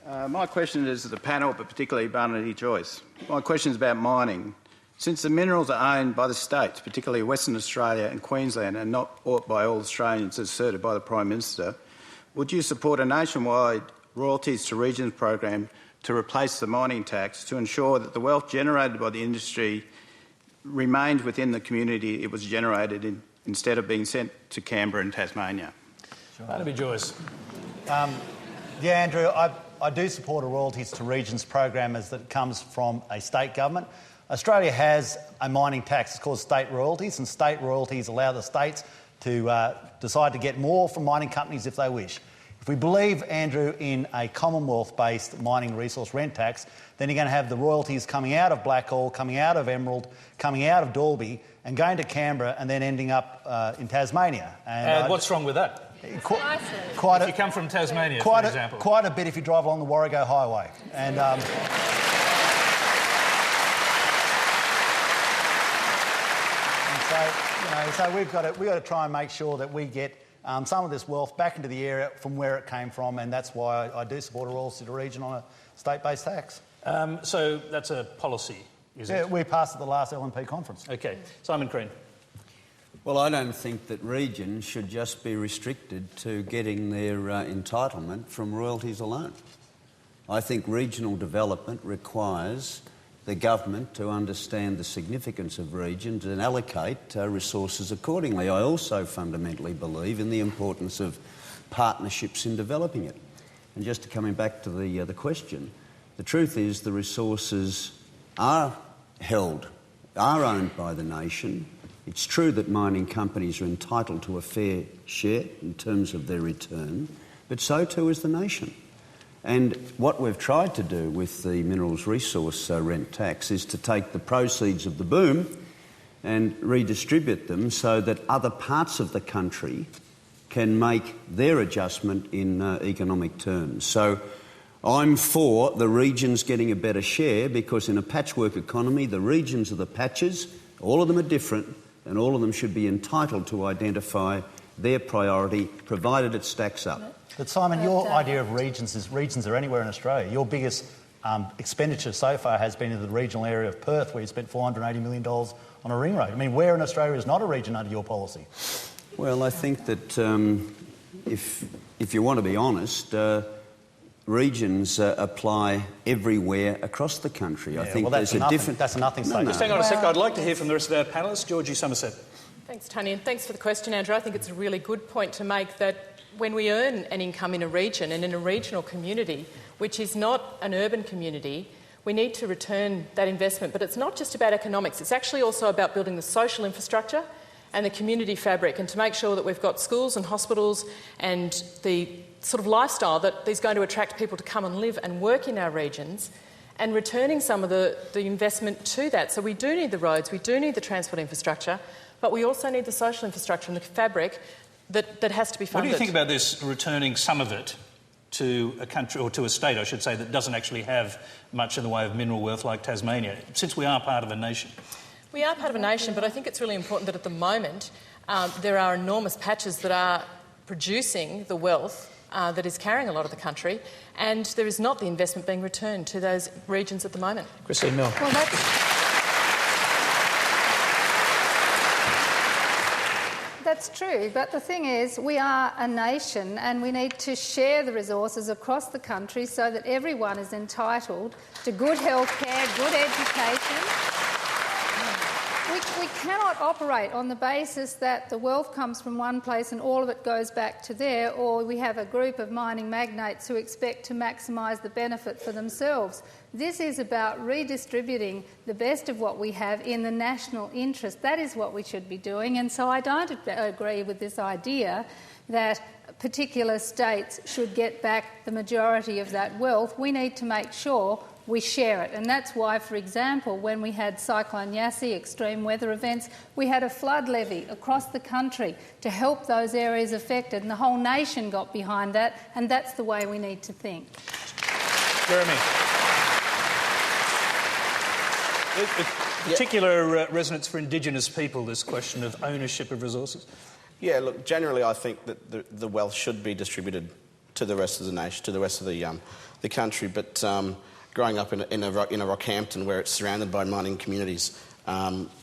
My question is to the panel, but particularly Barnaby Joyce. My question is about mining. Since the minerals are owned by the states, particularly Western Australia and Queensland, and not by all Australians as asserted by the Prime Minister, would you support a nationwide royalties to regions program to replace the mining tax to ensure that the wealth generated by the industry remained within the community it was generated in, instead of being sent to Canberra and Tasmania? Barnaby Joyce. Yeah, Andrew, I do support a royalties to regions program as that comes from a state government. Australia has a mining tax. It's called state royalties, and state royalties allow the states to decide to get more from mining companies if they wish. If we believe, Andrew, in a Commonwealth-based mining resource rent tax, then you're going to have the royalties coming out of Blackall, coming out of Emerald, coming out of Dalby, and going to Canberra and then ending up in Tasmania. And what's wrong with that? If you come from Tasmania, for example. Quite a bit if you drive along the Warrego Highway. And so we've got to try and make sure that we get some of this wealth back into the area from where it came from, and that's why I do support a royalties to region on a state-based tax. So that's a policy, is it? Yeah, we passed at the last LNP conference. OK. Simon Crean. Well, I don't think that regions should just be restricted to getting their entitlement from royalties alone. I think regional development requires the government to understand the significance of regions and allocate resources accordingly. I also fundamentally believe in the importance of partnerships in developing it. And just coming back to the question, the truth is the resources are owned by the nation. It's true that mining companies are entitled to a fair share in terms of their return, but so too is the nation. And what we've tried to do with the minerals resource rent tax is to take the proceeds of the boom and redistribute them so that other parts of the country can make their adjustment in economic terms. So I'm for the regions getting a better share, because in a patchwork economy, the regions are the patches, all of them are different, and all of them should be entitled to identify their priority, provided it stacks up. But Simon, your idea of regions is regions are anywhere in Australia. Your biggest expenditure so far has been in the regional area of Perth, where you spent $480 million on a ring road. I mean, where in Australia is not a region under your policy? Well, I think that if you want to be honest, regions apply everywhere across the country. Yeah, I think well, there's a different... That's a nothing statement. Just hang on a sec. I'd like to hear from the rest of our panellists. Georgie Somerset. Thanks, Tony, and thanks for the question, Andrew. I think it's a really good point to make that when we earn an income in a region and in a regional community, which is not an urban community, we need to return that investment. But it's not just about economics. It's actually also about building the social infrastructure and the community fabric, and to make sure that we've got schools and hospitals and the sort of lifestyle that is going to attract people to come and live and work in our regions, and returning some of the investment to that. So we do need the roads, we do need the transport infrastructure, but we also need the social infrastructure and the fabric that has to be funded. What do you think about this, returning some of it to a country, or to a state, I should say, that doesn't actually have much in the way of mineral wealth like Tasmania, since we are part of a nation? We are part of a nation, but I think it's really important that at the moment there are enormous patches that are producing the wealth that is carrying a lot of the country, and there is not the investment being returned to those regions at the moment. Christine Milne. Well, that's true, but the thing is, we are a nation and we need to share the resources across the country so that everyone is entitled to good health care, good education. We cannot operate on the basis that the wealth comes from one place and all of it goes back to there, or we have a group of mining magnates who expect to maximise the benefit for themselves. This is about redistributing the best of what we have in the national interest. That is what we should be doing, and so I don't agree with this idea that particular states should get back the majority of that wealth. We need to make sure we share it, and that's why, for example, when we had Cyclone Yasi, extreme weather events, we had a flood levy across the country to help those areas affected, and the whole nation got behind that, and that's the way we need to think. Jeremy. Particular resonance for Indigenous people, this question of ownership of resources? Yeah, look, generally I think that the wealth should be distributed to the rest of the nation, to the rest of the country. But growing up in a Rockhampton where it's surrounded by mining communities,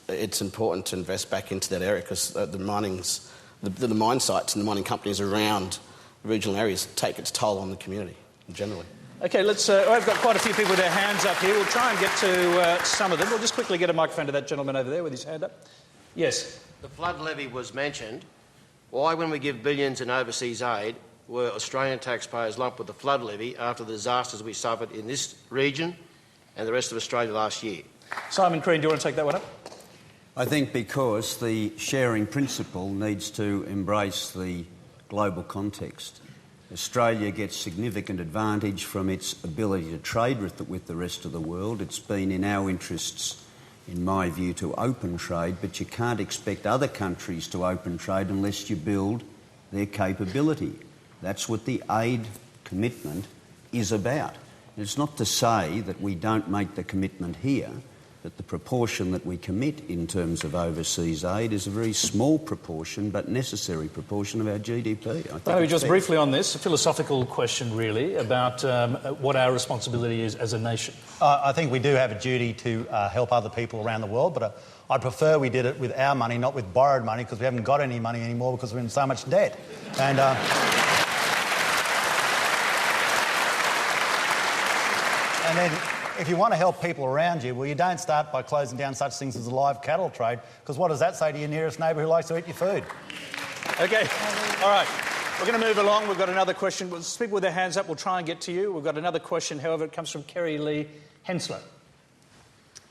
it's important to invest back into that area because the mine sites and the mining companies around regional areas take its toll on the community generally. OK, let's... I've got quite a few people with their hands up here. We'll try and get to some of them. We'll just quickly get a microphone to that gentleman over there with his hand up. Yes. The flood levy was mentioned. Why, when we give billions in overseas aid, were Australian taxpayers lumped with the flood levy after the disasters we suffered in this region and the rest of Australia last year? Simon Crean, do you want to take that one up? I think because the sharing principle needs to embrace the global context. Australia gets significant advantage from its ability to trade with the rest of the world. It's been in our interests, in my view, to open trade, but you can't expect other countries to open trade unless you build their capability. That's what the aid commitment is about. It's not to say that we don't make the commitment here, that the proportion that we commit in terms of overseas aid is a very small proportion but necessary proportion of our GDP. Maybe just briefly on this, a philosophical question really about what our responsibility is as a nation. I think we do have a duty to help other people around the world, but I prefer we did it with our money, not with borrowed money, because we haven't got any money anymore because we're in so much debt. And then, if you want to help people around you, well, you don't start by closing down such things as the live cattle trade, because what does that say to your nearest neighbour who likes to eat your food? OK, all right. We're going to move along. We've got another question. People with their hands up, we'll try and get to you. We've got another question, however, it comes from Kerry Lee Henslow.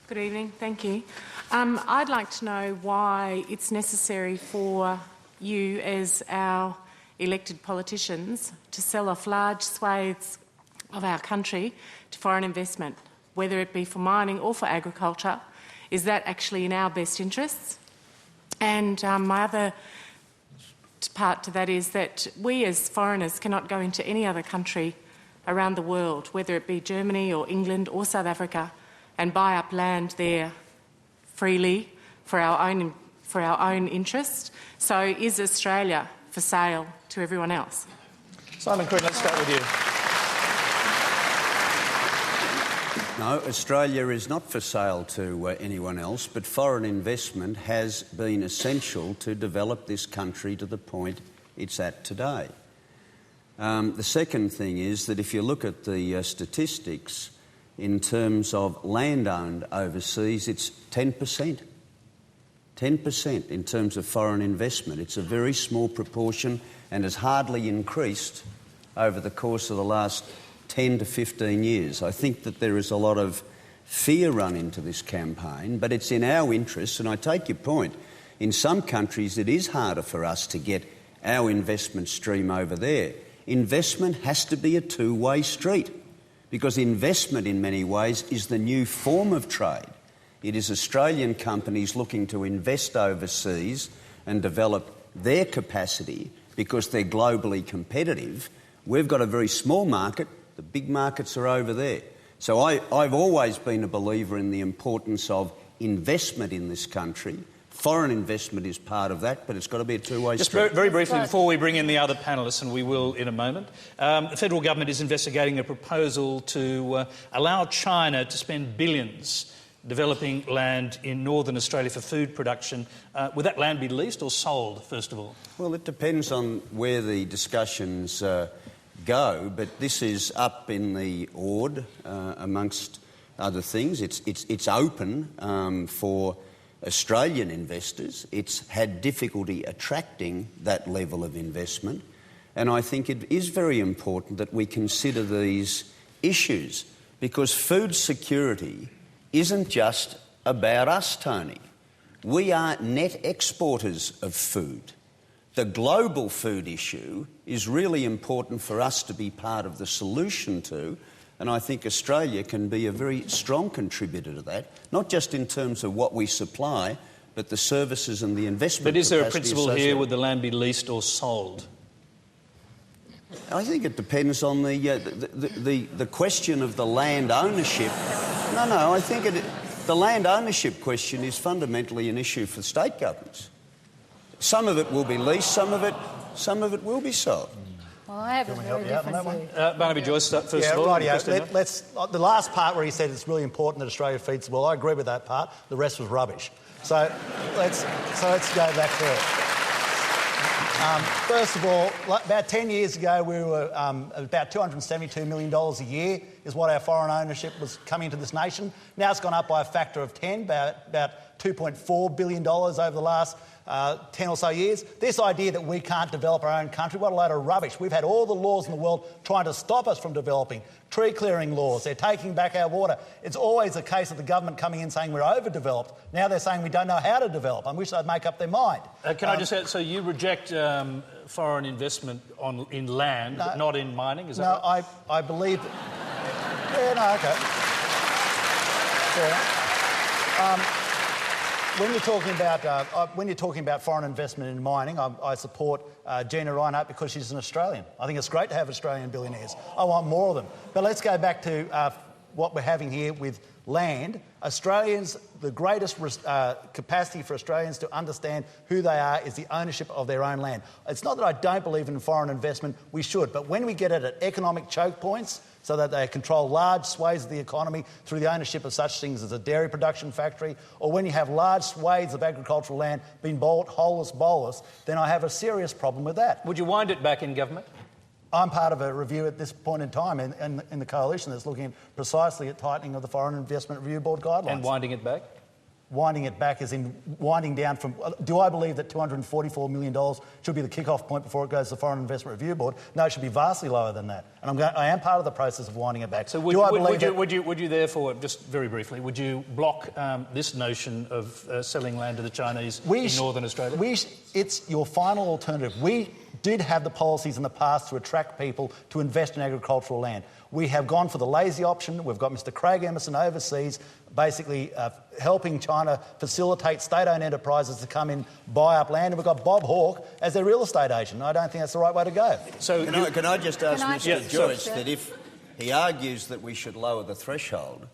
Good evening, thank you. I'd like to know why it's necessary for you as our elected politicians to sell off large swathes of our country to foreign investment, whether it be for mining or for agriculture. Is that actually in our best interests? And my other part to that is that we as foreigners cannot go into any other country around the world, whether it be Germany or England or South Africa, and buy up land there freely for our own interest. So is Australia for sale to everyone else? Simon Crean, let's start with you. No, Australia is not for sale to anyone else, but foreign investment has been essential to develop this country to the point it's at today. The second thing is that if you look at the statistics, in terms of land owned overseas, it's 10%. 10% in terms of foreign investment. It's a very small proportion and has hardly increased over the course of the last 10 to 15 years. I think that there is a lot of fear run into this campaign, but it's in our interests, and I take your point. In some countries it is harder for us to get our investment stream over there. Investment has to be a two-way street, because investment in many ways is the new form of trade. It is Australian companies looking to invest overseas and develop their capacity because they're globally competitive. We've got a very small market. The big markets are over there. So I've always been a believer in the importance of investment in this country. Foreign investment is part of that, but it's got to be a two-way street. Just very briefly, before we bring in the other panellists, and we will in a moment, the federal government is investigating a proposal to allow China to spend billions developing land in northern Australia for food production. Would that land be leased or sold, first of all? Well, it depends on where the discussions go, but this is up in the Ord, amongst other things. It's open for Australian investors. It's had difficulty attracting that level of investment, and I think it is very important that we consider these issues, because food security isn't just about us, Tony. We are net exporters of food. The global food issue is really important for us to be part of the solution to, and I think Australia can be a very strong contributor to that, not just in terms of what we supply, but the services and the investment. But is there a principle here, would the land be leased or sold? I think it depends on the question of the land ownership. No, I think the land ownership question is fundamentally an issue for state governments. Some of it will be leased, some of it will be sold. Well, I have a me very help you out on different that one? view. Barnaby Joyce, first Yeah, of all. rightio. Christina. Let's the last part where he said it's really important that Australia feeds the world. I agree with that part. The rest was rubbish. So let's go back to it. First of all, about 10 years ago, we were about $272 million a year is what our foreign ownership was coming into this nation. Now it's gone up by a factor of 10, about $2.4 billion over the last 10 or so years. This idea that we can't develop our own country, what a load of rubbish. We've had all the laws in the world trying to stop us from developing. Tree clearing laws, they're taking back our water. It's always a case of the government coming in saying we're overdeveloped. Now they're saying we don't know how to develop. I wish they'd make up their mind. Can I just add, so you reject foreign investment in land, but not in mining, is that No, right? I believe that... Yeah, no, OK. Yeah. When you're talking about foreign investment in mining, I support Gina Reinhardt because she's an Australian. I think it's great to have Australian billionaires. I want more of them. But let's go back to what we're having here with land. Australians, the greatest capacity for Australians to understand who they are is the ownership of their own land. It's not that I don't believe in foreign investment, we should, but when we get it at economic choke points, so that they control large swathes of the economy through the ownership of such things as a dairy production factory, or when you have large swathes of agricultural land being bought holus bolus, then I have a serious problem with that. Would you wind it back in government? I'm part of a review at this point in time in the coalition that's looking precisely at tightening of the Foreign Investment Review Board guidelines. And winding it back? Winding it back as in winding down from... Do I believe that $244 million should be the kick-off point before it goes to the Foreign Investment Review Board? No, it should be vastly lower than that. And I am part of the process of winding it back. So would you therefore, just very briefly, would you block this notion of selling land to the Chinese in Northern Australia? It's your final alternative. We did have the policies in the past to attract people to invest in agricultural land. We have gone for the lazy option. We've got Mr Craig Emerson overseas basically helping China facilitate state-owned enterprises to come in, buy up land, and we've got Bob Hawke as their real estate agent. I don't think that's the right way to go. So can I just ask Mr Joyce that if he argues that we should lower the threshold,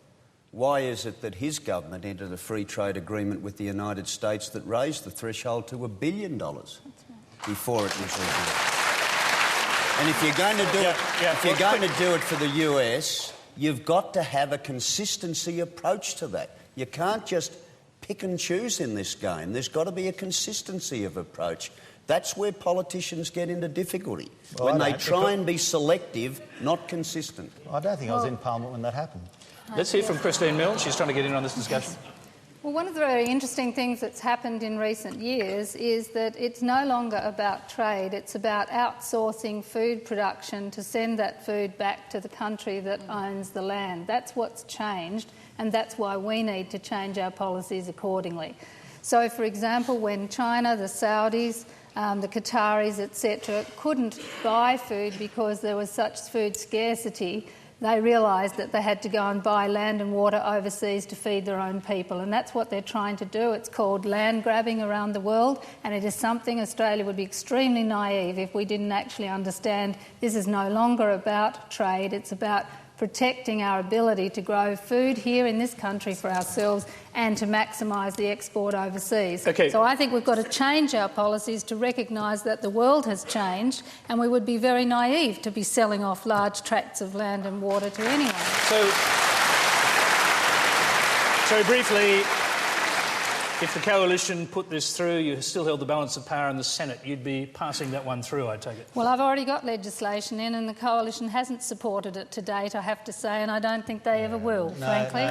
why is it that his government entered a free trade agreement with the United States that raised the threshold to $1 billion before it was reviewed? And if you're going to do it for the US, you've got to have a consistency approach to that. You can't just pick and choose in this game. There's got to be a consistency of approach. That's where politicians get into difficulty, when they try and be selective, not consistent. I don't think I was in Parliament when that happened. Let's hear from Christine Milne. She's trying to get in on this discussion. Well, one of the very interesting things that's happened in recent years is that it's no longer about trade, it's about outsourcing food production to send that food back to the country that owns the land. That's what's changed, and that's why we need to change our policies accordingly. So, for example, when China, the Saudis, the Qataris, etc., couldn't buy food because there was such food scarcity, they realised that they had to go and buy land and water overseas to feed their own people, and that's what they're trying to do. It's called land grabbing around the world, and it is something Australia would be extremely naive if we didn't actually understand. This is no longer about trade, it's about protecting our ability to grow food here in this country for ourselves and to maximise the export overseas. Okay. So I think we've got to change our policies to recognise that the world has changed, and we would be very naive to be selling off large tracts of land and water to anyone. So briefly, if the coalition put this through, you still held the balance of power in the Senate, you'd be passing that one through, I take it? Well, I've already got legislation in, and the coalition hasn't supported it to date, I have to say, and I don't think they ever will, frankly.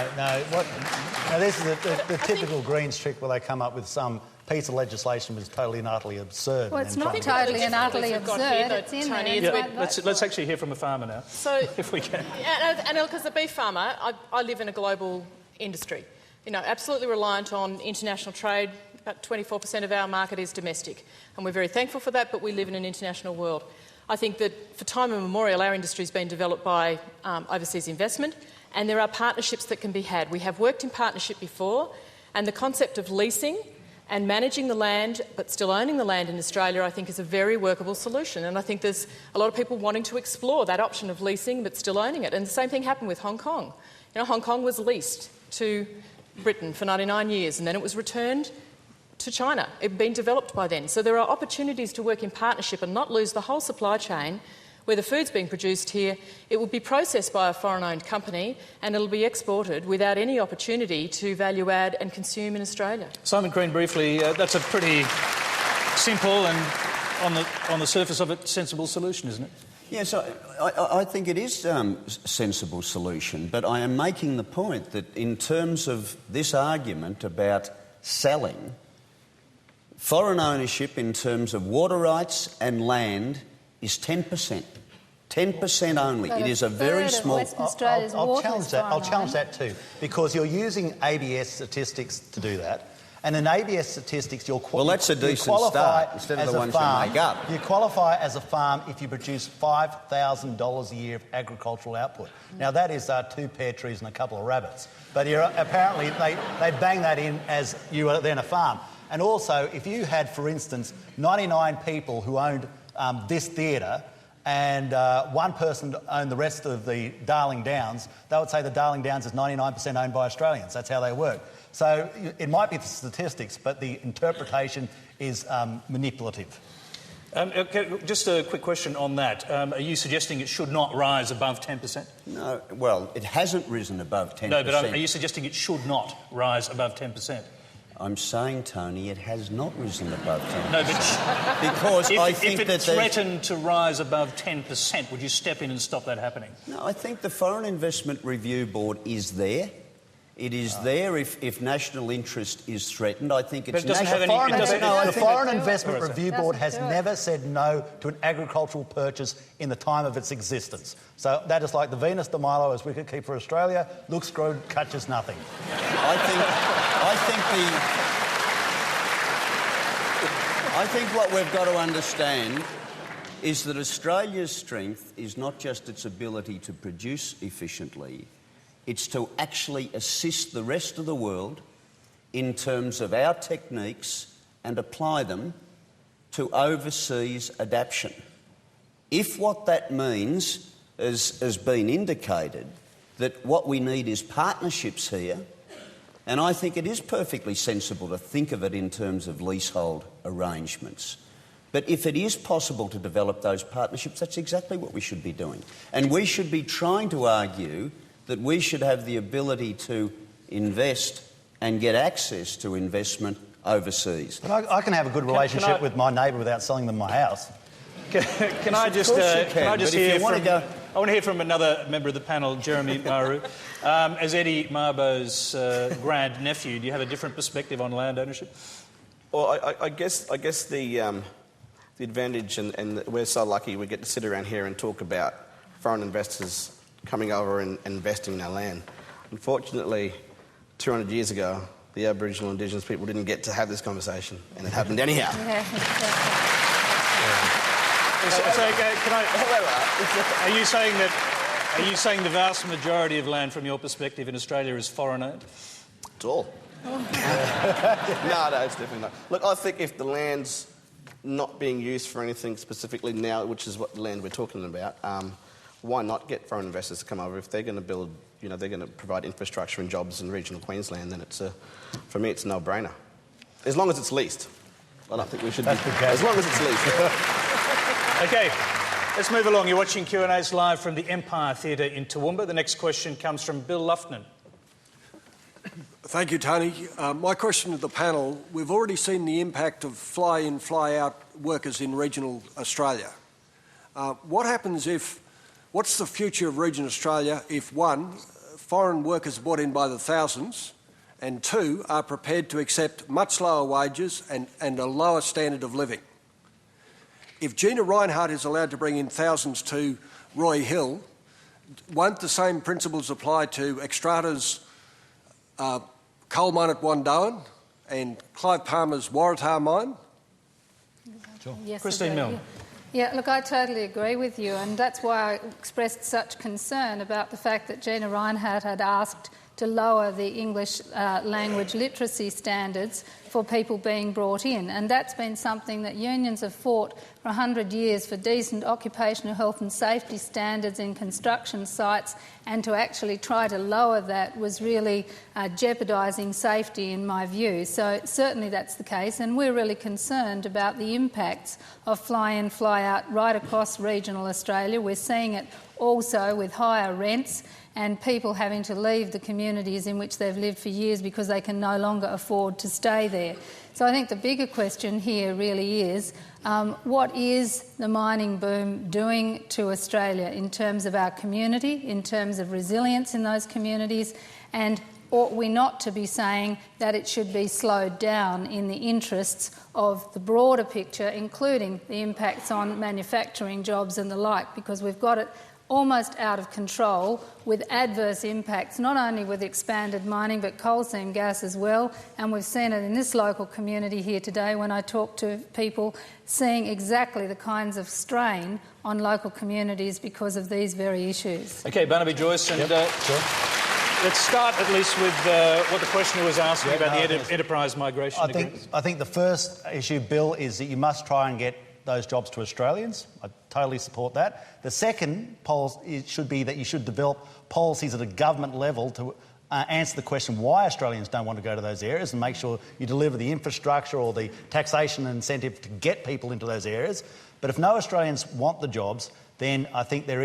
This is the typical Greens trick where they come up with some piece of legislation which is totally and utterly absurd. Well, it's not totally and utterly absurd. It's in there. Let's actually hear from a farmer now, if we can. And look, as a beef farmer, I live in a global industry. You know, absolutely reliant on international trade. About 24% of our market is domestic, and we're very thankful for that, but we live in an international world. I think that for time immemorial, our industry has been developed by overseas investment, and there are partnerships that can be had. We have worked in partnership before, and the concept of leasing and managing the land but still owning the land in Australia, I think, is a very workable solution, and I think there's a lot of people wanting to explore that option of leasing but still owning it. And the same thing happened with Hong Kong. You know, Hong Kong was leased to Britain for 99 years, and then it was returned to China. It had been developed by then. So there are opportunities to work in partnership and not lose the whole supply chain where the food's being produced here, it will be processed by a foreign-owned company and it'll be exported without any opportunity to value add and consume in Australia. Simon Green, briefly, that's a pretty simple and, on the surface of it, sensible solution, isn't it? Yes, I think it is a sensible solution, but I am making the point that in terms of this argument about selling, foreign ownership in terms of water rights and land is 10%. 10% only. But it is a very small... Western Australia's I'll challenge that too, because you're using ABS statistics to do that. And in ABS statistics, well, that's a decent start instead of the ones you make up. You qualify as a farm if you produce $5,000 a year of agricultural output. Now, that is 2 pear trees and a couple of rabbits. But apparently they bang that in as you are then a farm. And also, if you had, for instance, 99 people who owned this theatre and one person owned the rest of the Darling Downs, they would say the Darling Downs is 99% owned by Australians. That's how they work. So it might be the statistics, but the interpretation is manipulative. Okay, just a quick question on that. Are you suggesting it should not rise above 10%? No, well, it hasn't risen above 10%. No, but are you suggesting it should not rise above 10%? I'm saying, Tony, it has not risen above 10%. No, but because I think if that it threatened to rise above 10%, would you step in and stop that happening? No, I think the Foreign Investment Review Board is there. It is there if national interest is threatened. I think it's national. The Foreign Investment Review Board has never said no to an agricultural purchase in the time of its existence. So that is like the Venus de Milo as wicketkeeper Australia. Looks good, catches nothing. I think what we've got to understand is that Australia's strength is not just its ability to produce efficiently, it's to actually assist the rest of the world in terms of our techniques and apply them to overseas adaptation. If what that means has been indicated, that what we need is partnerships here, and I think it is perfectly sensible to think of it in terms of leasehold arrangements. But if it is possible to develop those partnerships, that's exactly what we should be doing. And we should be trying to argue that we should have the ability to invest and get access to investment overseas. But I can have a good relationship with my neighbour without selling them my house. Can I just hear from... I want to hear from another member of the panel, Jeremy Maru. As Eddie Mabo's grand-nephew, do you have a different perspective on land ownership? Well, I guess the advantage, and we're so lucky we get to sit around here and talk about foreign investors coming over and investing in our land. Unfortunately, 200 years ago, the Aboriginal Indigenous people didn't get to have this conversation, and it happened anyhow. Are you saying the vast majority of land, from your perspective, in Australia is foreign-owned? It's all. No, it's definitely not. Look, I think if the land's not being used for anything specifically now, which is what the land we're talking about, why not get foreign investors to come over? If they're going to build, they're going to provide infrastructure and jobs in regional Queensland, then for me, it's a no-brainer. As long as it's leased. I don't think we should as long as it's leased. OK, let's move along. You're watching Q&As live from the Empire Theatre in Toowoomba. The next question comes from Bill Lufton. Thank you, Tony. My question to the panel, we've already seen the impact of fly-in, fly-out workers in regional Australia. What's the future of regional Australia if, one, foreign workers are brought in by the thousands, and two, are prepared to accept much lower wages and a lower standard of living? If Gina Rinehart is allowed to bring in thousands to Roy Hill, won't the same principles apply to Xstrata's coal mine at Wandoan and Clive Palmer's Waratah mine? Sure. Yes, Christine Milne. Yeah, look, I totally agree with you, and that's why I expressed such concern about the fact that Gina Rinehart had asked to lower the English language literacy standards for people being brought in. And that's been something that unions have fought for 100 years for decent occupational health and safety standards in construction sites, and to actually try to lower that was really jeopardising safety in my view. So certainly that's the case, and we're really concerned about the impacts of fly-in, fly-out right across regional Australia. We're seeing it also with higher rents and people having to leave the communities in which they've lived for years because they can no longer afford to stay there. So I think the bigger question here really is, what is the mining boom doing to Australia in terms of our community, in terms of resilience in those communities, and ought we not to be saying that it should be slowed down in the interests of the broader picture, including the impacts on manufacturing jobs and the like, because we've got it almost out of control with adverse impacts, not only with expanded mining but coal seam gas as well. And we've seen it in this local community here today when I talk to people, seeing exactly the kinds of strain on local communities because of these very issues. OK, Barnaby Joyce, and Sure. let's start at least with what the questioner was asking about the enterprise migration agreements. I think the first issue, Bill, is that you must try and get those jobs to Australians. I totally support that. The second should be that you should develop policies at a government level to answer the question why Australians don't want to go to those areas, and make sure you deliver the infrastructure or the taxation incentive to get people into those areas. But if no Australians want the jobs, then I think there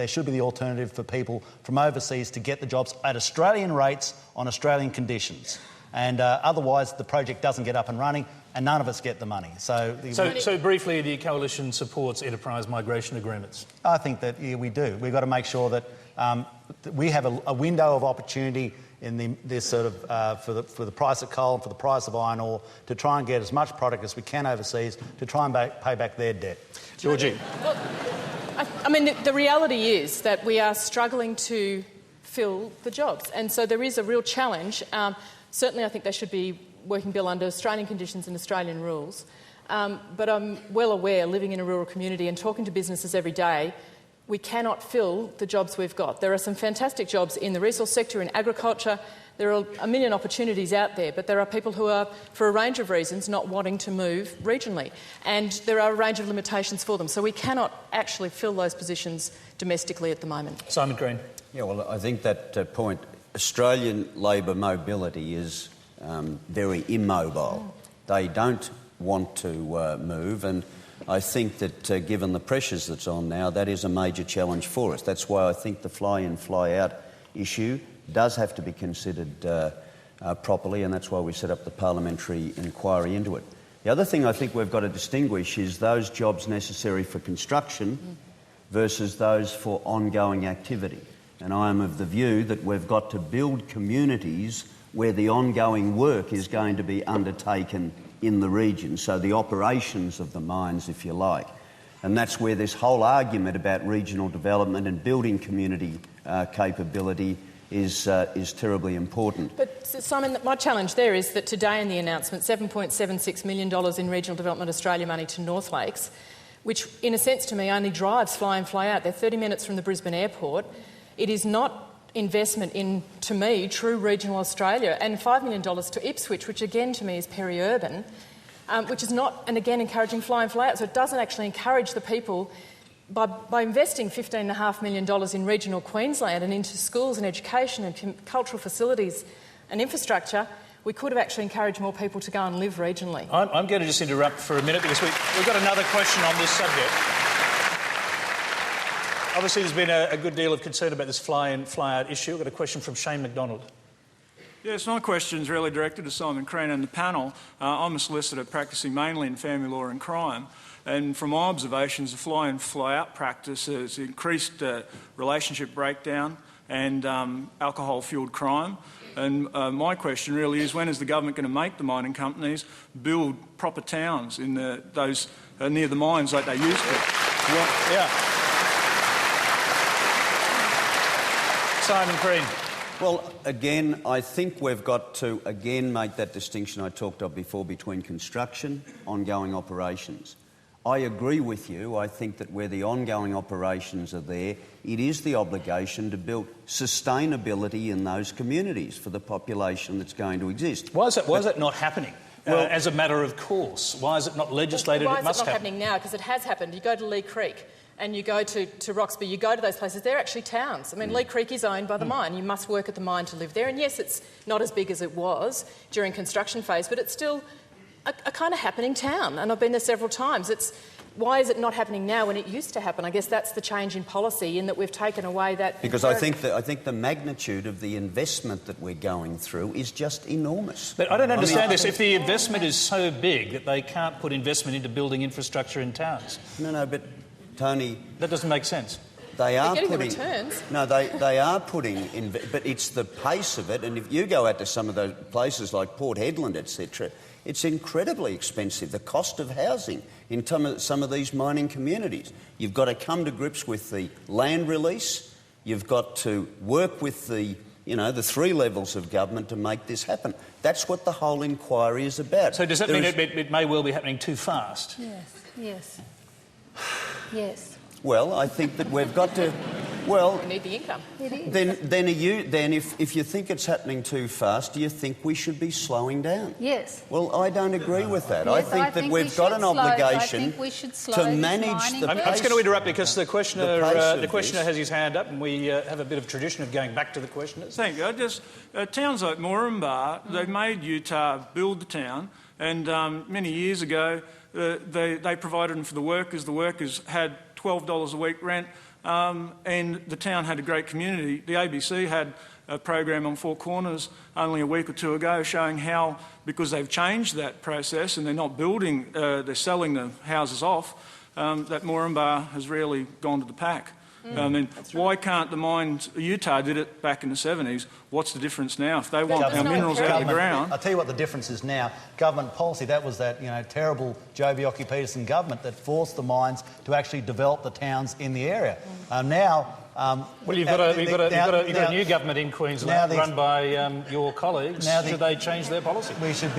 should be the alternative for people from overseas to get the jobs at Australian rates on Australian conditions. And otherwise the project doesn't get up and running and none of us get the money. So briefly, the Coalition supports enterprise migration agreements. I think that we do. We've got to make sure that we have a window of opportunity in this sort of for the price of coal and for the price of iron ore to try and get as much product as we can overseas to try and pay back their debt. Georgie. Well, I mean, the reality is that we are struggling to fill the jobs, and so there is a real challenge. Certainly I think they should be working, Bill, under Australian conditions and Australian rules. But I'm well aware, living in a rural community and talking to businesses every day, we cannot fill the jobs we've got. There are some fantastic jobs in the resource sector, in agriculture. There are a million opportunities out there, but there are people who are, for a range of reasons, not wanting to move regionally. And there are a range of limitations for them. So we cannot actually fill those positions domestically at the moment. Simon Green. Yeah, well, I think that point, Australian labour mobility is very immobile. They don't want to move, and I think that given the pressures that's on now, that is a major challenge for us. That's why I think the fly-in, fly-out issue does have to be considered properly, and that's why we set up the parliamentary inquiry into it. The other thing I think we've got to distinguish is those jobs necessary for construction versus those for ongoing activity. And I am of the view that we've got to build communities where the ongoing work is going to be undertaken in the region, so the operations of the mines, if you like. And that's where this whole argument about regional development and building community capability is terribly important. But, Simon, my challenge there is that today in the announcement, $7.76 million in Regional Development Australia money to North Lakes, which in a sense to me only drives fly-in, fly-out. They're 30 minutes from the Brisbane airport. It is not investment in, to me, true regional Australia, and $5 million to Ipswich, which again to me is peri-urban, which is not, and again, encouraging fly-in, fly-out. So it doesn't actually encourage the people. By investing $15.5 million in regional Queensland and into schools and education and cultural facilities and infrastructure, we could have actually encouraged more people to go and live regionally. I'm going to just interrupt for a minute because we've got another question on this subject. Obviously, there's been a good deal of concern about this fly-in, fly-out issue. I've got a question from Shane McDonald. Yes, my question is really directed to Simon Crean and the panel. I'm a solicitor practising mainly in family law and crime, and from my observations, the fly-in, fly-out practice has increased relationship breakdown and alcohol-fuelled crime. And my question really is, when is the government going to make the mining companies build proper towns in those near the mines like they used to? Yeah. Simon Crean. Well, again, I think we've got to, again, make that distinction I talked of before between construction, ongoing operations. I agree with you. I think that where the ongoing operations are there, it is the obligation to build sustainability in those communities for the population that's going to exist. Why is that not happening? as a matter of course? Why is it not legislated? Why it is must it not happen. happening now? Because it has happened. You go to Lee Creek and you go to Roxby, you go to those places, they're actually towns. I mean, Lee Creek is owned by the mine. You must work at the mine to live there. And yes, it's not as big as it was during construction phase, but it's still a kind of happening town. And I've been there several times. Why is it not happening now when it used to happen? I guess that's the change in policy, in that we've taken away that... Because I think the magnitude of the investment that we're going through is just enormous. But I don't understand this. If the investment is so big that they can't put investment into building infrastructure in towns... No, but, Tony... That doesn't make sense. They are getting putting... the returns. No, they are putting... but it's the pace of it, and if you go out to some of those places like Port Hedland, etc., it's incredibly expensive, the cost of housing in some of these mining communities. You've got to come to grips with the land release. You've got to work with the 3 levels of government to make this happen. That's what the whole inquiry is about. So does that mean it may well be happening too fast? Yes. Yes. Well, I think that we've got to... Well, we need the income. Then if you think it's happening too fast, do you think we should be slowing down? Yes. Well, I don't agree with that. Yes, I think we've got an obligation to manage the pace. I'm just going to interrupt because the questioner has his hand up, and we have a bit of tradition of going back to the questioners. Thank you. Towns like Moranbah, they made Utah build the town, and many years ago they provided them for the workers. The workers had $12 a week rent, and the town had a great community. The ABC had a program on Four Corners only a week or two ago showing how, because they've changed that process and they're not building, they're selling the houses off, that Moranbah has really gone to the pack. Why can't the mines... Utah did it back in the 70s. What's the difference now? If they want our minerals out of the ground... I'll tell you what the difference is now. Government policy, that was that terrible Joh Bjelke-Petersen government that forced the mines to actually develop the towns in the area. Now... well, you've got a new government in Queensland run by your colleagues. Should they change their policy? We should...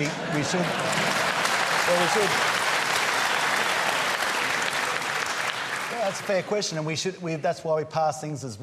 That's a fair question, and that's why we pass things as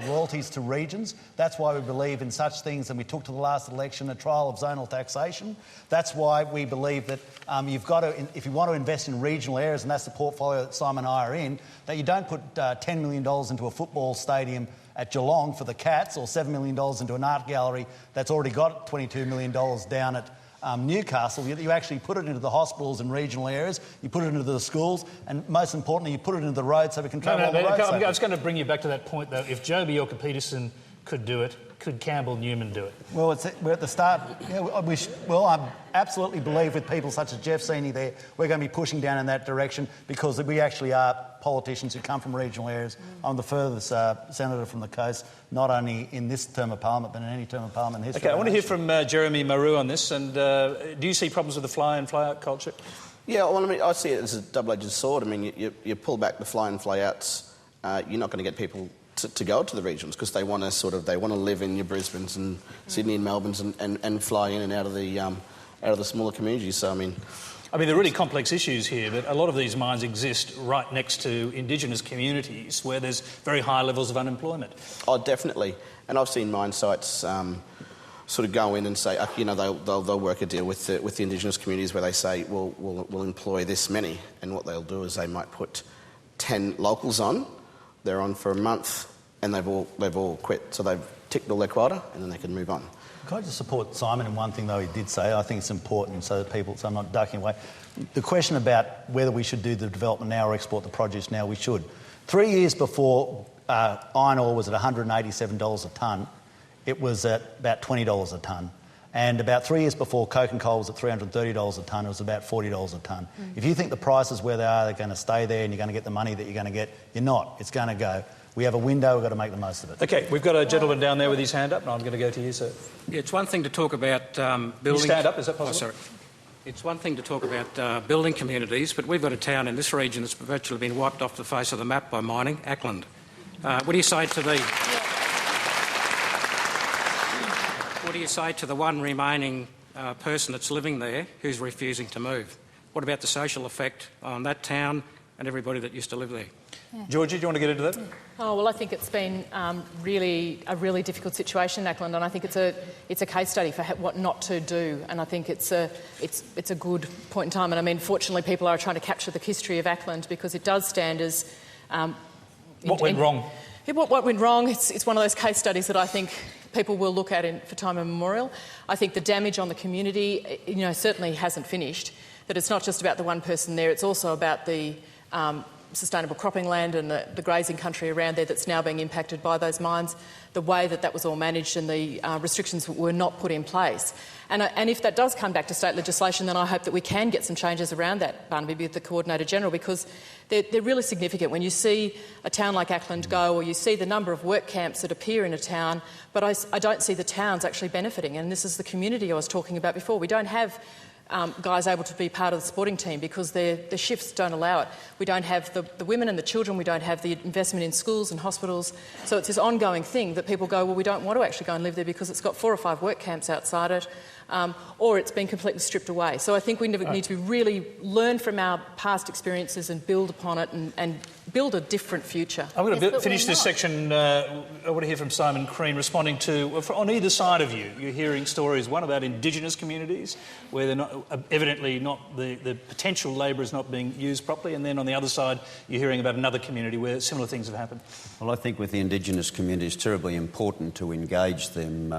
royalties to regions. That's why we believe in such things, and we took to the last election a trial of zonal taxation. That's why we believe that you've got to, if you want to invest in regional areas, and that's the portfolio that Simon and I are in, that you don't put $10 million into a football stadium at Geelong for the Cats, or $7 million into an art gallery that's already got $22 million down at Newcastle. You actually put it into the hospitals in regional areas, you put it into the schools, and most importantly, you put it into the roads so we can travel on the roads. I'm just going to bring you back to that point, though. If Joh Bjelke-Petersen could do it, could Campbell Newman do it? Well, we're at the start. I absolutely believe with people such as Jeff Seeney there, we're going to be pushing down in that direction because we actually are politicians who come from regional areas. I'm the furthest senator from the coast, not only in this term of parliament, but in any term of parliament in history. OK, I want to hear from Jeremy Marou on this. And do you see problems with the fly-in, fly-out culture? Yeah, well, I see it as a double-edged sword. I mean, you pull back the fly-in, fly-outs, you're not going to get people to go to the regions because they want to live in your Brisbanes and Sydney and Melbournes and fly in and out of the smaller communities. So there are really complex issues here, but a lot of these mines exist right next to Indigenous communities where there's very high levels of unemployment. Oh, definitely. And I've seen mine sites sort of go in and say, they'll work a deal with the Indigenous communities where they say, well, we'll employ this many, and what they'll do is they might put 10 locals on. They're on for a month, and they've all quit. So they've ticked all their quota, and then they can move on. Can I just support Simon in one thing, though, he did say? I think it's important so I'm not ducking away. The question about whether we should do the development now or export the produce now, we should. 3 years before iron ore was at $187 a tonne, it was at about $20 a tonne. And about 3 years before coke and coal was at $330 a tonne, it was about $40 a tonne. If you think the prices where they are, they're going to stay there and you're going to get the money that you're going to get, you're not. It's going to go. We have a window, we've got to make the most of it. OK, we've got a gentleman down there with his hand up, and I'm going to go to you, sir. Yeah, it's one thing to talk about building... Can you stand up, is that possible? Oh, sorry. It's one thing to talk about building communities, but we've got a town in this region that's virtually been wiped off the face of the map by mining, Ackland. What do you say to the... What do you say to the one remaining person that's living there who's refusing to move? What about the social effect on that town and everybody that used to live there? Georgie, do you want to get into that? Oh, well, I think it's been really a really difficult situation in Ackland, and I think it's a case study for what not to do. And I think it's a good point in time. And I mean, fortunately, people are trying to capture the history of Ackland because it does stand as what went wrong. What went wrong? It's one of those case studies that I think people will look at for time immemorial. I think the damage on the community, certainly hasn't finished. That it's not just about the one person there; it's also about the sustainable cropping land and the grazing country around there that's now being impacted by those mines, the way that was all managed and the restrictions were not put in place. And if that does come back to state legislation, then I hope that we can get some changes around that, Barnaby, with the Coordinator-General, because they're really significant. When you see a town like Ackland go, or you see the number of work camps that appear in a town, but I don't see the towns actually benefiting. And this is the community I was talking about before. We don't have guys able to be part of the sporting team because the shifts don't allow it. We don't have the women and the children, we don't have the investment in schools and hospitals. So it's this ongoing thing that people go, well, we don't want to actually go and live there because it's got 4 or 5 work camps outside it, or it's been completely stripped away. So I think we need to really learn from our past experiences and build upon it and build a different future. I'm going to finish this section. I want to hear from Simon Crean responding to, on either side of you, you're hearing stories, one about Indigenous communities where they're not, evidently not the potential labour is not being used properly, and then on the other side you're hearing about another community where similar things have happened. Well, I think with the Indigenous community it's terribly important to engage them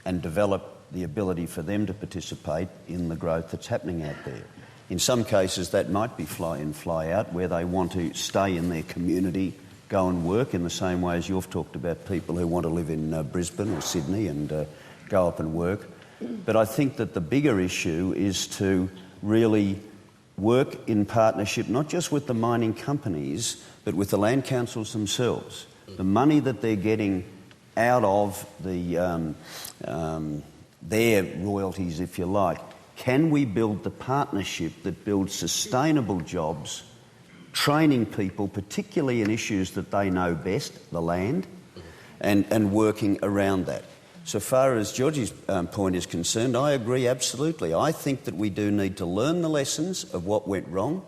and develop the ability for them to participate in the growth that's happening out there. In some cases that might be fly in, fly out, where they want to stay in their community, go and work in the same way as you've talked about people who want to live in Brisbane or Sydney and go up and work. But I think that the bigger issue is to really work in partnership, not just with the mining companies, but with the land councils themselves. The money that they're getting out of their royalties, if you like, can we build the partnership that builds sustainable jobs, training people, particularly in issues that they know best, the land, and working around that. So far as Georgie's point is concerned, I agree absolutely. I think that we do need to learn the lessons of what went wrong,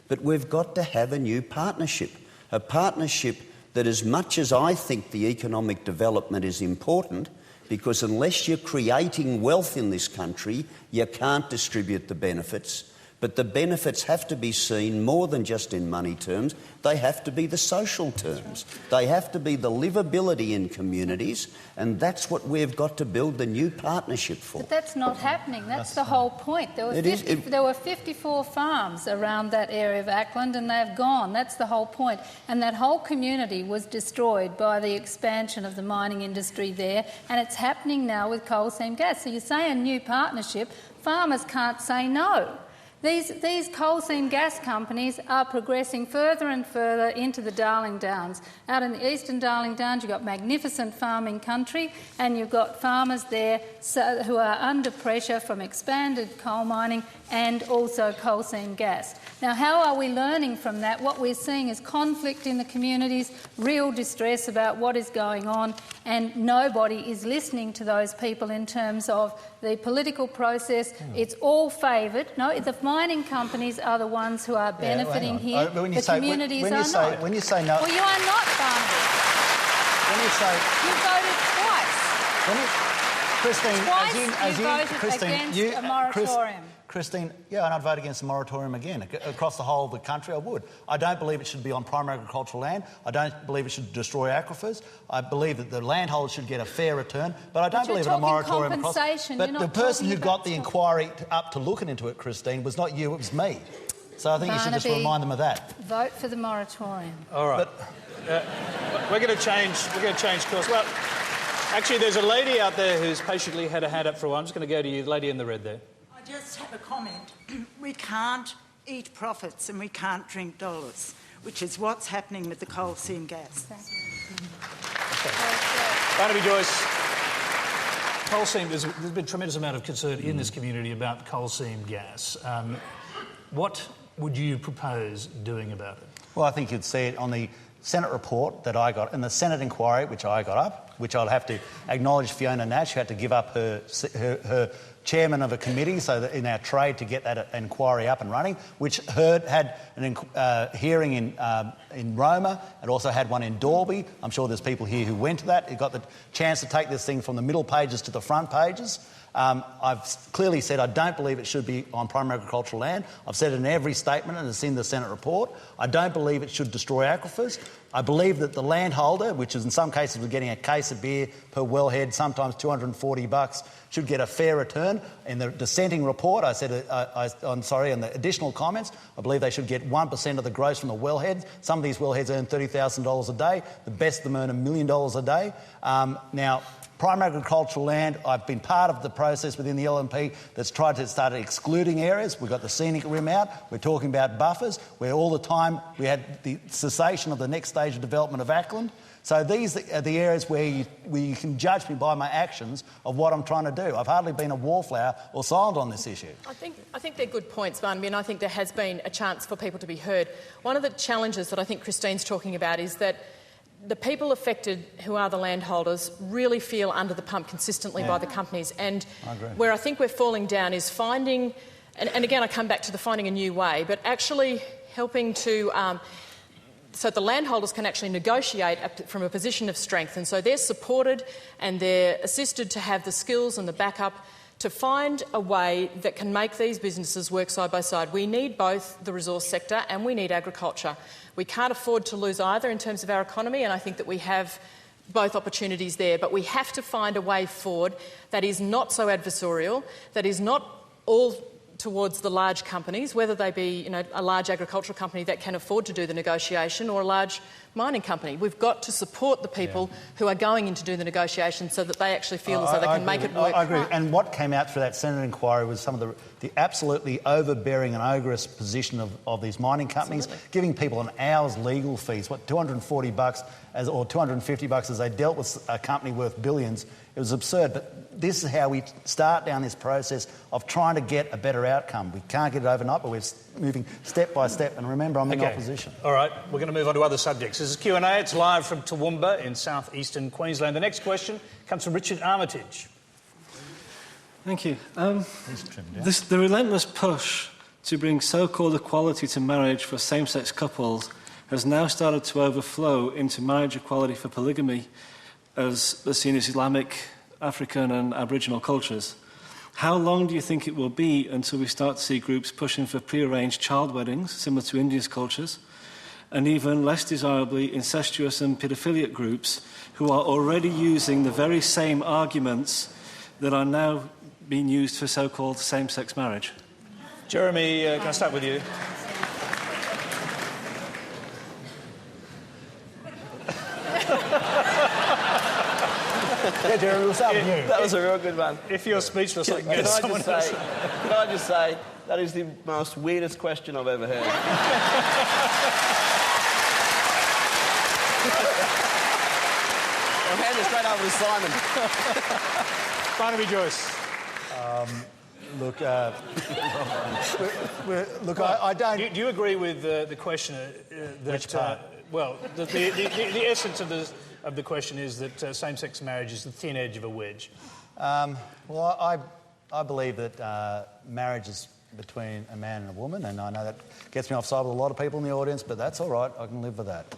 but we've got to have a new partnership, a partnership that, as much as I think the economic development is important, because unless you're creating wealth in this country, you can't distribute the benefits. But the benefits have to be seen more than just in money terms. They have to be the social terms. They have to be the livability in communities, and that's what we've got to build the new partnership for. But that's not happening. That's the whole point. There were 54 farms around that area of Ackland, and they've gone. That's the whole point. And that whole community was destroyed by the expansion of the mining industry there, and it's happening now with coal seam gas. So you say a new partnership, farmers can't say no. These coal seam gas companies are progressing further and further into the Darling Downs. Out in the eastern Darling Downs, you've got magnificent farming country, and you've got farmers there who are under pressure from expanded coal mining and also coal seam gas. Now, how are we learning from that? What we're seeing is conflict in the communities, real distress about what is going on, and nobody is listening to those people in terms of the political process. It's all favoured. No, the mining companies are the ones who are benefiting here. The communities are not. When you say no... Well, you are not, Barnaby. When you say... You voted twice. Christine, Twice you voted against a moratorium. Christine, yeah, and I'd vote against the moratorium again. Across the whole of the country, I would. I don't believe it should be on primary agricultural land. I don't believe it should destroy aquifers. I believe that the landholders should get a fair return, but I don't believe in a moratorium across... But the person who got the inquiry up to looking into it, Christine, was not you, it was me. So I think you should just remind them of that. Vote for the moratorium. All right. We're going to change course. Well, actually, there's a lady out there who's patiently had a hand up for a while. I'm just going to go to you, the lady in the red there. I just have a comment. We can't eat profits and we can't drink dollars, which is what's happening with the coal seam gas. Barnaby Joyce, coal seam, there's been a tremendous amount of concern in this community about coal seam gas. What would you propose doing about it? Well, I think you'd see it on the Senate report that I got and the Senate inquiry, which I got up, which I'll have to acknowledge Fiona Nash, who had to give up her chairman of a committee so that in our trade to get that inquiry up and running, which had an hearing in Roma and also had one in Dalby. I'm sure there's people here who went to that. It got the chance to take this thing from the middle pages to the front pages. I've clearly said I don't believe it should be on primary agricultural land. I've said it in every statement and it's in the Senate report. I don't believe it should destroy aquifers. I believe that the landholder, which is in some cases we're getting a case of beer per wellhead, sometimes $240, should get a fair return. In the dissenting report, I said, in the additional comments, I believe they should get 1% of the gross from the wellheads. Some of these wellheads earn $30,000 a day. The best of them earn $1 million a day. Now, primary agricultural land, I've been part of the process within the LNP that's tried to start excluding areas. We've got the scenic rim out. We're talking about buffers, where all the time we had the cessation of the next stage of development of Ackland. So these are the areas where you can judge me by my actions of what I'm trying to do. I've hardly been a wallflower or silent on this issue. I think they're good points, Barnaby, and I think there has been a chance for people to be heard. One of the challenges that I think Christine's talking about is that the people affected, who are the landholders, really feel under the pump consistently by the companies. And where I think we're falling down is finding, and again I come back to the finding a new way, but actually helping to, so the landholders can actually negotiate from a position of strength. And so they're supported and they're assisted to have the skills and the backup to find a way that can make these businesses work side by side. We need both the resource sector and we need agriculture. We can't afford to lose either in terms of our economy, and I think that we have both opportunities there. But we have to find a way forward that is not so adversarial, that is not all towards the large companies, whether they be a large agricultural company that can afford to do the negotiation or a large mining company. We've got to support the people who are going in to do the negotiation so that they actually feel as though they can make it work. I agree. And what came out through that Senate inquiry was some of the absolutely overbearing and ogreous position of these mining companies, giving people an hour's legal fees, $240 or $250 as they dealt with a company worth billions. It was absurd. But this is how we start down this process of trying to get a better outcome. We can't get it overnight, but we're moving step by step. And remember, I'm in opposition. All right, we're going to move on to other subjects. This is Q&A. It's live from Toowoomba in southeastern Queensland. The next question comes from Richard Armitage. Thank you. The relentless push to bring so-called equality to marriage for same-sex couples has now started to overflow into marriage equality for polygamy as seen as Islamic, African and Aboriginal cultures. How long do you think it will be until we start to see groups pushing for pre-arranged child weddings, similar to India's cultures, and even less desirably, incestuous and paedophilic groups who are already using the very same arguments that are now being used for so-called same-sex marriage? Jeremy, can I start with you? Yeah, Jeremy, we'll start with you. That was a real good one. If you're speechless, I can get someone Can I just say, that is the most weirdest question I've ever heard. I'll hand it straight over to Simon. Barnaby Joyce. I don't... Do you agree with the questioner that... Which part? Well, the essence of the question is that same-sex marriage is the thin edge of a wedge. Well, I believe that marriage is between a man and a woman, and I know that gets me offside with a lot of people in the audience, but that's all right. I can live with that.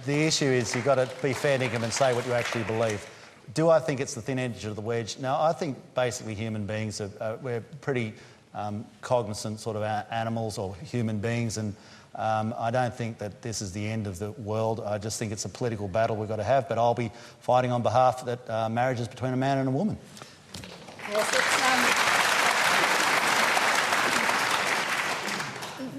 The issue is you've got to be fair dinkum and say what you actually believe. Do I think it's the thin edge of the wedge? No, I think basically human beings we're pretty cognizant sort of animals or human beings, and I don't think that this is the end of the world. I just think it's a political battle we've got to have, but I'll be fighting on behalf that marriage is between a man and a woman. Yes,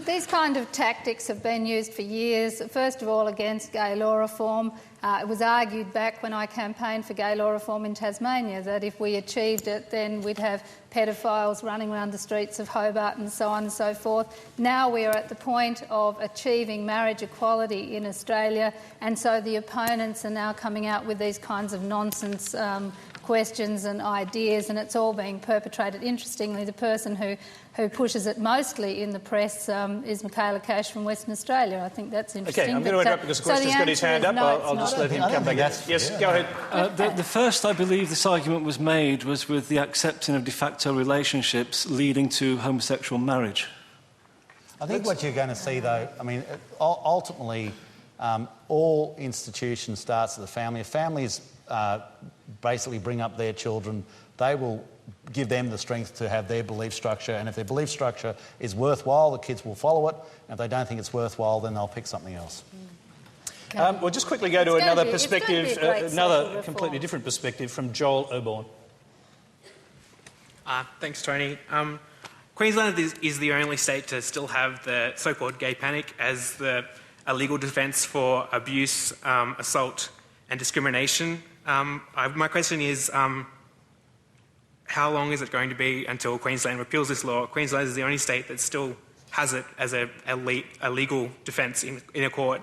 these kind of tactics have been used for years, first of all against gay law reform. It was argued back when I campaigned for gay law reform in Tasmania that if we achieved it, then we'd have pedophiles running around the streets of Hobart and so on and so forth. Now we are at the point of achieving marriage equality in Australia, and so the opponents are now coming out with these kinds of nonsense questions and ideas, and it's all being perpetrated. Interestingly, the person who pushes it mostly in the press is Michaela Cash from Western Australia. I think that's interesting. Okay, I'm going to interrupt because the question's got his hand up. I'll just let him come back. Yes, go ahead. The first, I believe, this argument was made was with the accepting of de facto relationships leading to homosexual marriage. I think what you're going to see, though, I mean, ultimately, all institutions starts at the family. If families basically bring up their children, they will give them the strength to have their belief structure, and if their belief structure is worthwhile, the kids will follow it, and if they don't think it's worthwhile, then they'll pick something else. We'll just quickly go to another perspective, another completely different perspective from Joel Oborne. Thanks, Tony. Queensland is the only state to still have the so-called gay panic as a legal defence for abuse, assault and discrimination. My question is, how long is it going to be until Queensland repeals this law? Queensland is the only state that still has it as a legal defence in a court.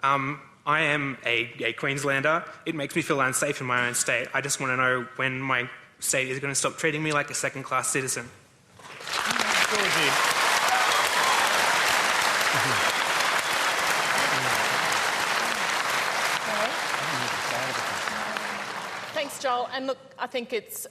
I am a Queenslander. It makes me feel unsafe in my own state. I just want to know when my state is going to stop treating me like a second-class citizen. Thanks, Joel. And look, I think it's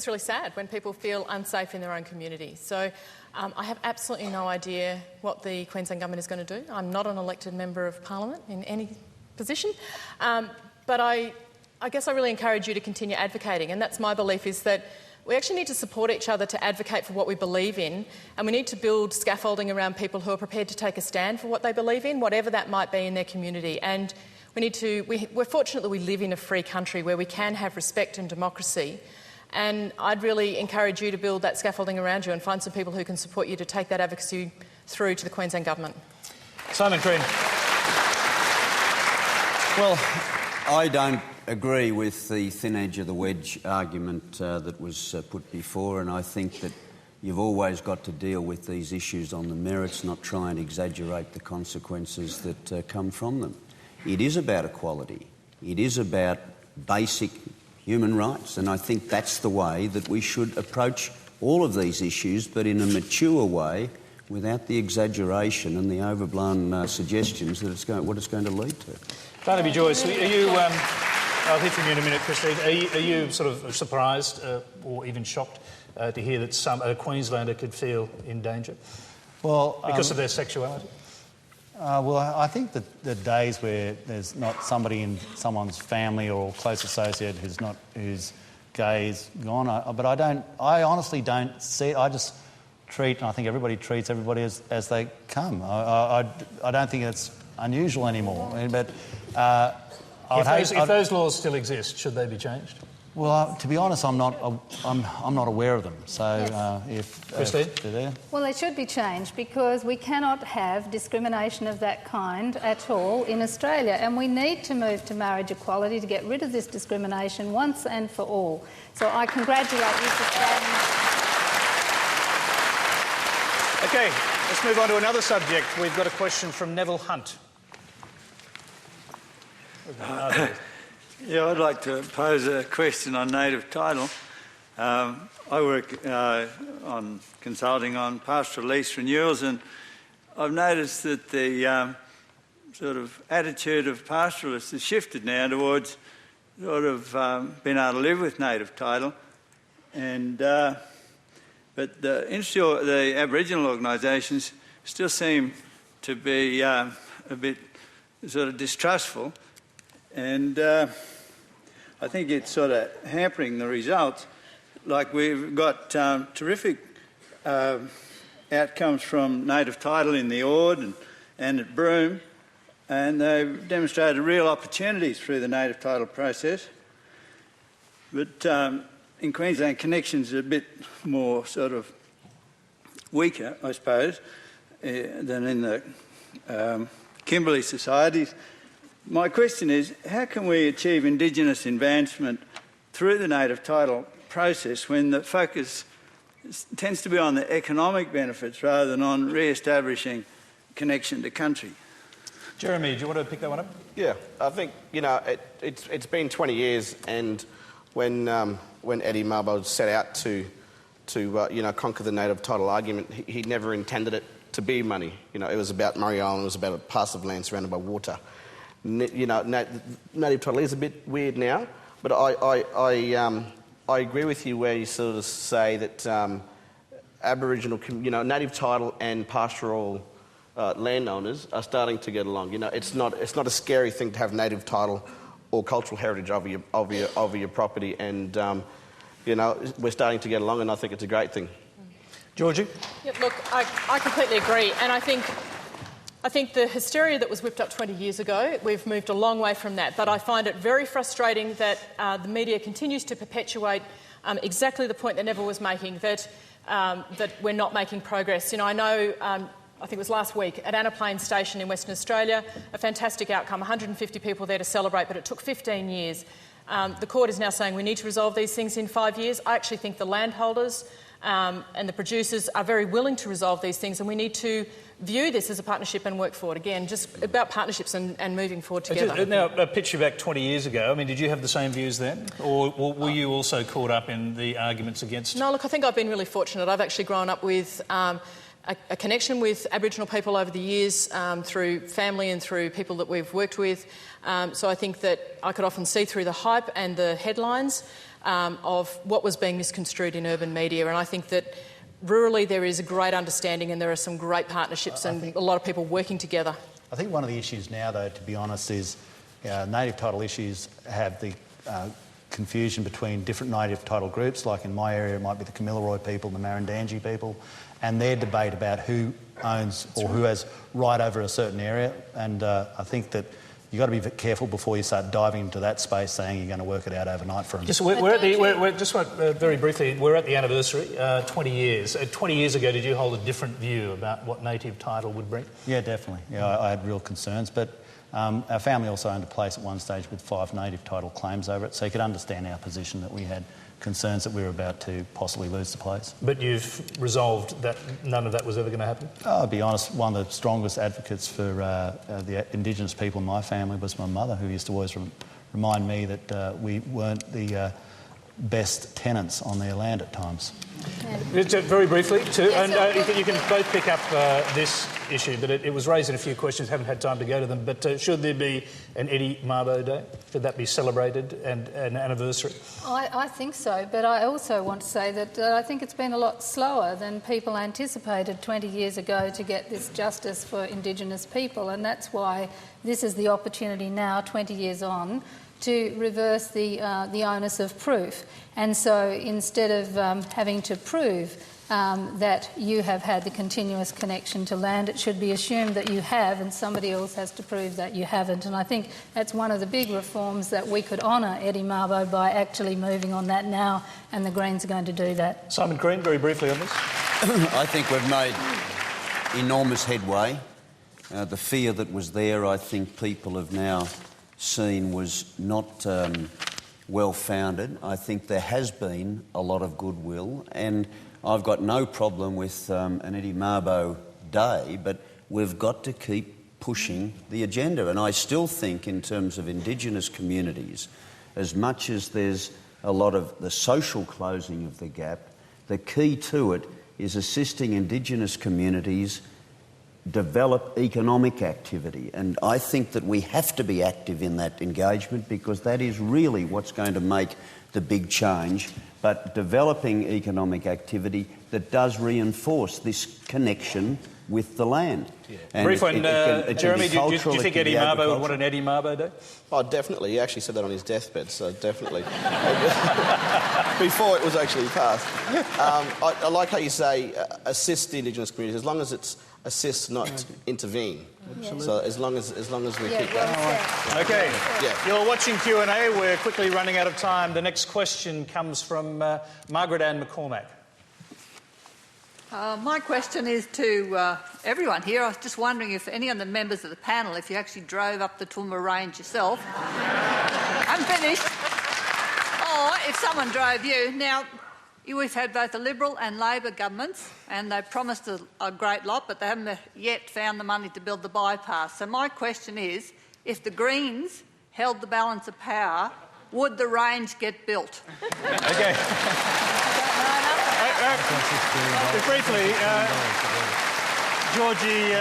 really sad when people feel unsafe in their own community. So I have absolutely no idea what the Queensland Government is going to do. I'm not an elected member of Parliament in any position. But I guess I really encourage you to continue advocating. And that's my belief, is that we actually need to support each other to advocate for what we believe in, and we need to build scaffolding around people who are prepared to take a stand for what they believe in, whatever that might be in their community. And we're fortunate that we live in a free country where we can have respect and democracy, and I'd really encourage you to build that scaffolding around you and find some people who can support you to take that advocacy through to the Queensland Government. Simon Crean. Well, I don't agree with the thin edge of the wedge argument that was put before, and I think that you've always got to deal with these issues on the merits, not try and exaggerate the consequences that come from them. It is about equality. It is about basic human rights, and I think that's the way that we should approach all of these issues, but in a mature way, without the exaggeration and the overblown suggestions that what it's going to lead to. Barnaby Joyce, are you... I'll hear from you in a minute, Christine. Are you sort of surprised or even shocked to hear that a Queenslander could feel in danger? Well, because of their sexuality? Well, I think that the days where there's not somebody in someone's family or close associate who's gay is gone. I honestly don't see it. I just treat, and I think everybody treats everybody as they come. I don't think it's unusual anymore. But if those laws still exist, should they be changed? Well, to be honest, I'm not aware of them. So, Christine? They're there. Well, they should be changed because we cannot have discrimination of that kind at all in Australia, and we need to move to marriage equality to get rid of this discrimination once and for all. So I congratulate you for standing. Okay, let's move on to another subject. We've got a question from Neville Hunt. Yeah, I'd like to pose a question on native title. I work on consulting on pastoral lease renewals, and I've noticed that the sort of attitude of pastoralists has shifted now towards sort of being able to live with native title. And but the Aboriginal organisations still seem to be a bit sort of distrustful. And I think it's sort of hampering the results. Like we've got terrific outcomes from native title in the Ord and at Broome, and they've demonstrated real opportunities through the native title process. But in Queensland, connections are a bit more sort of weaker, I suppose, than in the Kimberley societies. My question is, how can we achieve Indigenous advancement through the native title process when the focus tends to be on the economic benefits rather than on re-establishing connection to country? Jeremy, do you want to pick that one up? Yeah, I think, it's been 20 years and when Eddie Mabo set out to conquer the native title argument, he never intended it to be money. It was about Murray Island, it was about a parcel of land surrounded by water. Native title is a bit weird now, but I agree with you where you sort of say that Aboriginal, native title and pastoral landowners are starting to get along. It's not a scary thing to have native title or cultural heritage over your property, and we're starting to get along, and I think it's a great thing. Georgie? Yeah, look, I completely agree, and I think the hysteria that was whipped up 20 years ago, we've moved a long way from that. But I find it very frustrating that the media continues to perpetuate exactly the point that Neville was making, that we're not making progress. I know, I think it was last week, at Anna Plains Station in Western Australia, a fantastic outcome, 150 people there to celebrate, but it took 15 years. The court is now saying we need to resolve these things in 5 years. I actually think the landholders and the producers are very willing to resolve these things, and we need to view this as a partnership and work forward. Again, just about partnerships and moving forward together. Now, a picture back 20 years ago, I mean, did you have the same views then? Or were you also caught up in the arguments against? No, look, I think I've been really fortunate. I've actually grown up with a connection with Aboriginal people over the years through family and through people that we've worked with. So I think that I could often see through the hype and the headlines of what was being misconstrued in urban media, and I think that rurally there is a great understanding and there are some great partnerships and a lot of people working together. I think one of the issues now, though, to be honest, is native title issues have the confusion between different native title groups. Like in my area, it might be the Kamilaroi people, the Marandangi people, and their debate about who owns or who has right over a certain area. And I think that you've got to be careful before you start diving into that space saying you're going to work it out overnight for them. Very briefly, we're at the anniversary, 20 years. 20 years ago, did you hold a different view about what native title would bring? Yeah, definitely. Yeah, I had real concerns, but our family also owned a place at one stage with 5 native title claims over it, so you could understand our position that we had concerns that we were about to possibly lose the place. But you've resolved that none of that was ever going to happen? I'll be honest, one of the strongest advocates for the Indigenous people in my family was my mother, who used to always remind me that we weren't the best tenants on their land at times. Very briefly, too, and you can both pick up this issue, but it was raised in a few questions, haven't had time to go to them, but should there be an Eddie Mabo Day? Should that be celebrated and an anniversary? I think so, but I also want to say that I think it's been a lot slower than people anticipated 20 years ago to get this justice for Indigenous people, and that's why this is the opportunity now, 20 years on, to reverse the onus of proof. And so instead of having to prove that you have had the continuous connection to land, it should be assumed that you have, and somebody else has to prove that you haven't. And I think that's one of the big reforms that we could honour Eddie Mabo by actually moving on that now, and the Greens are going to do that. Simon Crean, very briefly on this. I think we've made enormous headway. The fear that was there, I think people have now seen was not well-founded. I think there has been a lot of goodwill, and I've got no problem with an Eddie Mabo Day, but we've got to keep pushing the agenda. And I still think in terms of Indigenous communities, as much as there's a lot of the social closing of the gap, the key to it is assisting Indigenous communities develop economic activity, and I think that we have to be active in that engagement because that is really what's going to make the big change, but developing economic activity that does reinforce this connection with the land. Yeah. Brief one, Jeremy, do you think Eddie Mabo would want an Eddie Mabo Day? Oh, definitely. He actually said that on his deathbed, so definitely. Before it was actually passed. I like how you say assist the Indigenous communities, as long as it's assist, not intervene. Absolutely. So as long as we keep that. Okay. Yeah. You're watching Q&A. We're quickly running out of time. The next question comes from Margaret Ann McCormack. My question is to everyone here. I was just wondering if any of the members of the panel, if you actually drove up the Toowoomba Range yourself. I'm finished. Or if someone drove you. Now, we've had both the Liberal and Labor governments, and they've promised a great lot, but they haven't yet found the money to build the bypass. So my question is, if the Greens held the balance of power, would the range get built? Okay. Briefly, Georgie,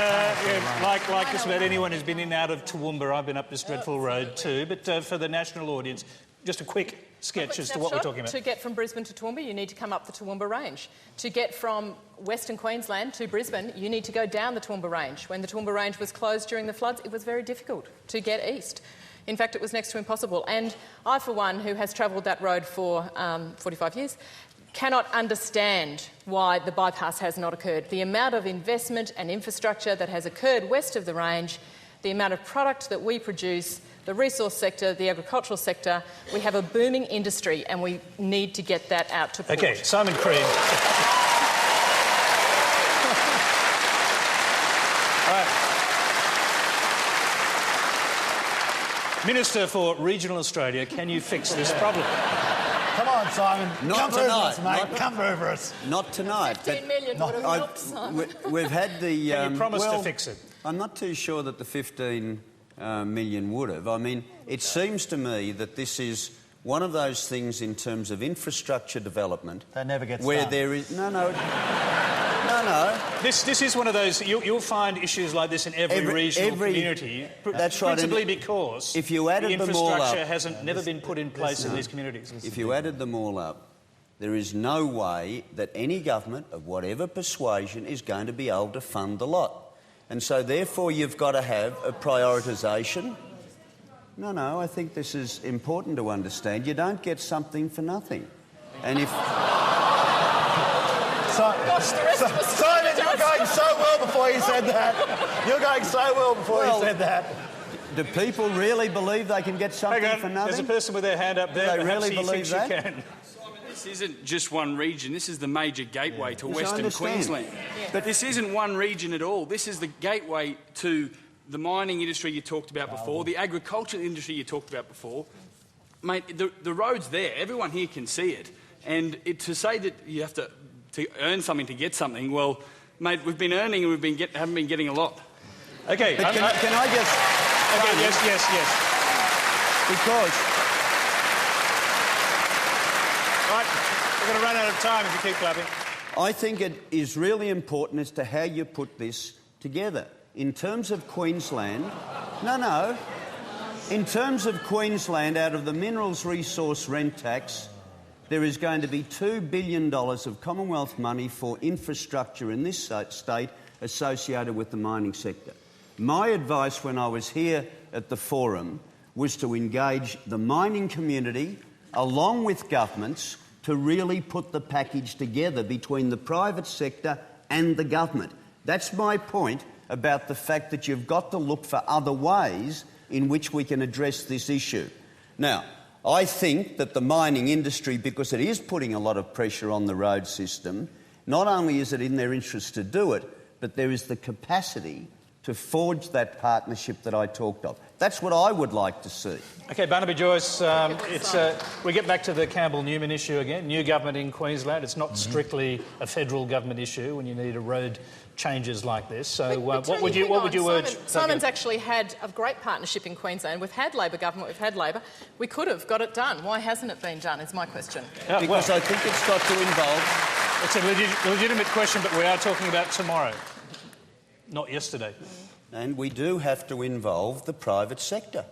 like just about anyone who's been in and out of Toowoomba, I've been up this dreadful road too, but for the national audience, just a quick sketch as to what we're talking about. To get from Brisbane to Toowoomba, you need to come up the Toowoomba Range. To get from Western Queensland to Brisbane, you need to go down the Toowoomba Range. When the Toowoomba Range was closed during the floods, it was very difficult to get east. In fact, it was next to impossible. And I, for one, who has travelled that road for 45 years, cannot understand why the bypass has not occurred. The amount of investment and infrastructure that has occurred west of the range, the amount of product that we produce, the resource sector, the agricultural sector, we have a booming industry and we need to get that out to port. Okay, Simon Crean. All right. Minister for Regional Australia, can you fix this problem? Come on, Simon. Not Come over tonight. us, mate. Come over us. Not tonight. 15 million would have helped, Simon. We've had the... Can you promise to fix it? I'm not too sure that the 15 million would have. I mean, it seems to me that this is one of those things in terms of infrastructure development... That never gets where done. there is... No. This is one of those... You'll find issues like this in every regional community. That's right. Principally because if you added the them all infrastructure up, hasn't never been put in place in these communities. If you added them all up, there is no way that any government of whatever persuasion is going to be able to fund the lot. And so, therefore, you've got to have a prioritisation. No, I think this is important to understand. You don't get something for nothing. And if... Simon, you were going so well before you said that. You were going so well before you said that. Do people really believe they can get something for nothing? There's a person with their hand up there. Do they really believe that? You can. This isn't just one region. This is the major gateway to Yes, Western Queensland. Yeah. But this isn't one region at all. This is the gateway to the mining industry you talked about before, the agricultural industry you talked about before. Mate, the road's there. Everyone here can see it. And to say that you have to earn something to get something, well, mate, we've been earning and haven't been getting a lot. Okay. But can I just... Okay, yes. Because... Right, we're going to run out of time if you keep clapping. I think it is really important as to how you put this together. In terms of Queensland... No. In terms of Queensland, out of the minerals resource rent tax, there is going to be $2 billion of Commonwealth money for infrastructure in this state associated with the mining sector. My advice when I was here at the forum was to engage the mining community along with governments to really put the package together between the private sector and the government. That's my point about the fact that you've got to look for other ways in which we can address this issue. Now, I think that the mining industry, because it is putting a lot of pressure on the road system, not only is it in their interest to do it, but there is the capacity to forge that partnership that I talked of. That's what I would like to see. Okay, Barnaby Joyce, we get back to the Campbell-Newman issue again. New government in Queensland. It's not strictly a federal government issue when you need a road changes like this. So what would you urge? Simon's actually had a great partnership in Queensland. We've had Labor government, we've had Labor. We could have got it done. Why hasn't it been done is my question. Because I think it's got to involve... It's a legitimate question, but we are talking about tomorrow, not yesterday. And we do have to involve the private sector.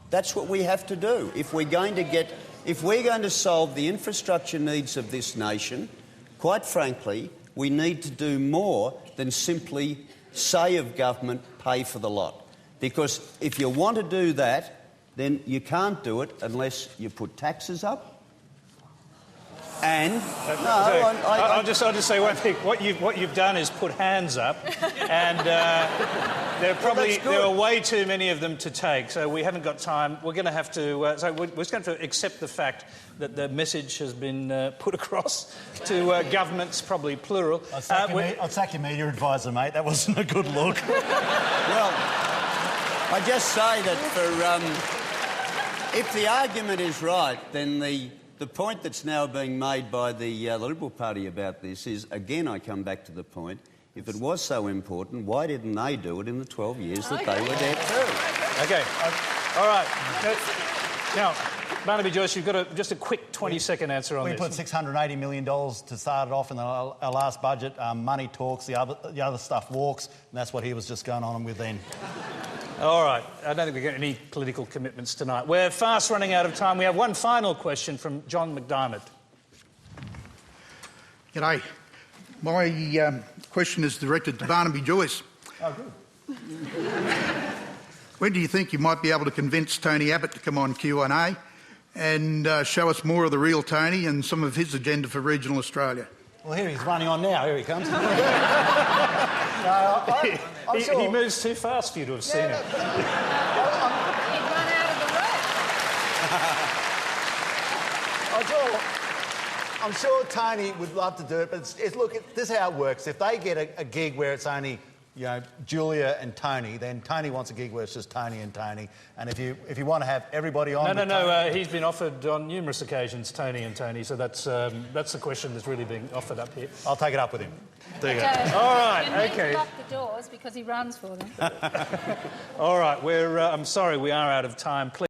That's what we have to do. If we're going to solve the infrastructure needs of this nation, quite frankly, we need to do more than simply say of government, pay for the lot. Because if you want to do that, then you can't do it unless you put taxes up. And I'll just say one thing. What you've done is put hands up, and there are way too many of them to take. So we haven't got time. We're going to have to. We're just going to accept the fact that the message has been put across to governments, probably plural. I'll sack your media advisor, mate. That wasn't a good look. Well, I just say that if the argument is right, then the point that's now being made by the Liberal Party about this is, again, I come back to the point, if it was so important, why didn't they do it in the 12 years that they were there too? Okay. All right. Now, Barnaby Joyce, you've got just a quick 20-second answer on we this. put $680 million to start it off in our last budget. Money talks, the other stuff walks, and that's what he was just going on with then. All right. I don't think we've got any political commitments tonight. We're fast running out of time. We have one final question from John McDiarmid. G'day. My question is directed to Barnaby Joyce. Oh, good. When do you think you might be able to convince Tony Abbott to come on Q&A and show us more of the real Tony and some of his agenda for regional Australia? Well, here he's running on now. Here he comes. I'm sure. He moves too fast for you to have seen it. He'd run out of the road. I'm sure Tony would love to do it, but look, this is how it works. If they get a gig where it's only, Julia and Tony, then Tony wants a gig where it's just Tony and Tony. And if you want to have everybody on... No. He's been offered on numerous occasions, Tony and Tony, so that's the question that's really being offered up here. I'll take it up with him. There you go. All right, And OK. he lock the doors because he runs for them. All right, I'm sorry, we are out of time. Please